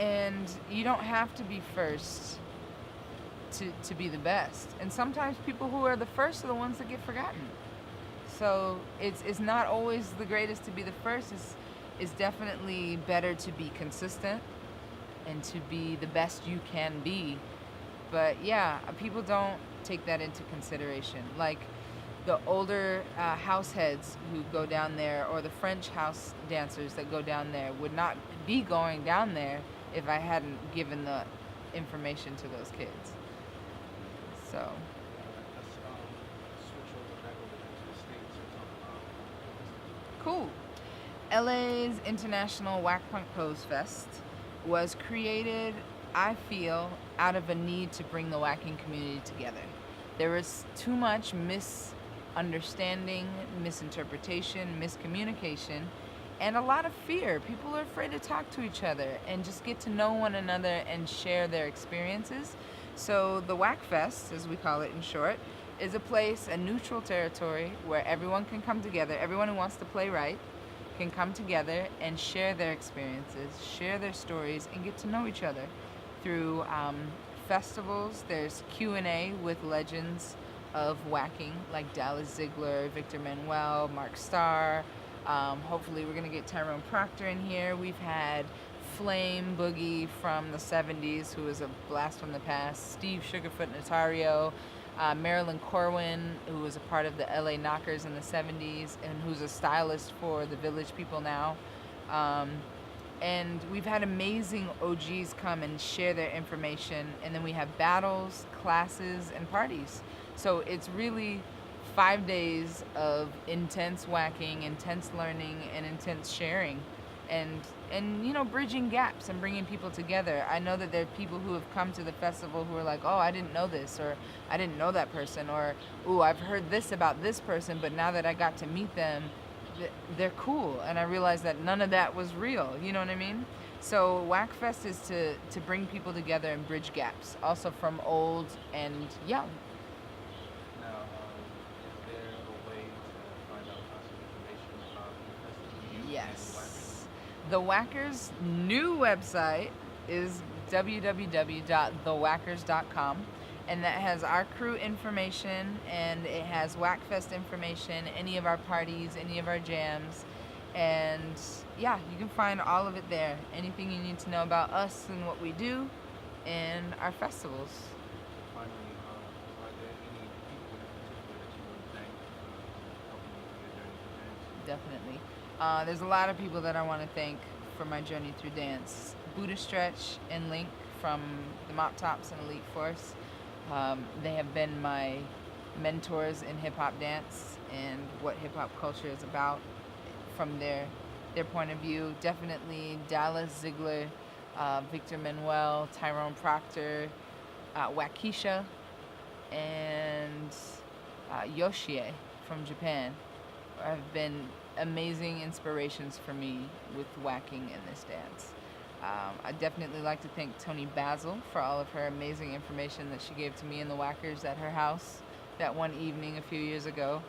And you don't have to be first to be the best. And sometimes people who are the first are the ones that get forgotten. So it's not always the greatest to be the first. It's definitely better to be consistent and to be the best you can be. But yeah, people don't take that into consideration. Like the older house heads who go down there, or the French house dancers that go down there, would not be going down there if I hadn't given the information to those kids. So. Let's switch over back over to the States and talk about. Cool. LA's International Whack Punk Pose Fest was created, I feel, out of a need to bring the whacking community together. There was too much misunderstanding, misinterpretation, miscommunication, and a lot of fear. People are afraid to talk to each other and just get to know one another and share their experiences. So the Whack Fest, as we call it in short, is a place, a neutral territory where everyone can come together, everyone who wants to play right can come together and share their experiences, share their stories, and get to know each other through festivals. There's Q&A with legends of whacking like Dallas Ziegler, Victor Manuel, Mark Starr. Hopefully we're going to get Tyrone Proctor in here. We've had Flame Boogie from the 70s, who is a blast from the past, Steve Sugarfoot Notario, Marilyn Corwin, who was a part of the LA Knockers in the 70s and who's a stylist for the Village People now. And we've had amazing OGs come and share their information, and then we have battles, classes, and parties. So it's really 5 days of intense whacking, intense learning, and intense sharing. And you know, bridging gaps and bringing people together. I know that there are people who have come to the festival who are like, oh, I didn't know this, or I didn't know that person, or, ooh, I've heard this about this person, but now that I got to meet them, they're cool. And I realized that none of that was real, you know what I mean? So Whackfest is to bring people together and bridge gaps, also from old and young. Now, is there a way to find out some information about the festival? Yes. The Waackers' new website is www.thewaackers.com, and that has our crew information, and it has Whackfest information, any of our parties, any of our jams, and yeah, you can find all of it there. Anything you need to know about us and what we do and our festivals. Finally, are there any people in particular that you want to thank for helping you through your journey through dance? Definitely. There's a lot of people that I want to thank for my journey through dance. Buddha Stretch and Link from the Mop Tops and Elite Force. They have been my mentors in hip-hop dance and what hip-hop culture is about from their point of view. Definitely Dallas Ziegler, Victor Manuel, Tyrone Proctor, Waukesha, and Yoshie from Japan have been amazing inspirations for me with whacking in this dance. I definitely like to thank Toni Basil for all of her amazing information that she gave to me and the Waackers at her house that one evening a few years ago.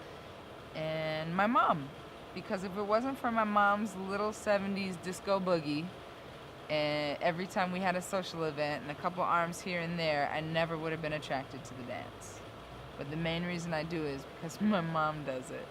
And my mom, because if it wasn't for my mom's little 70s disco boogie, and every time we had a social event and a couple arms here and there, I never would have been attracted to the dance. But the main reason I do is because my mom does it.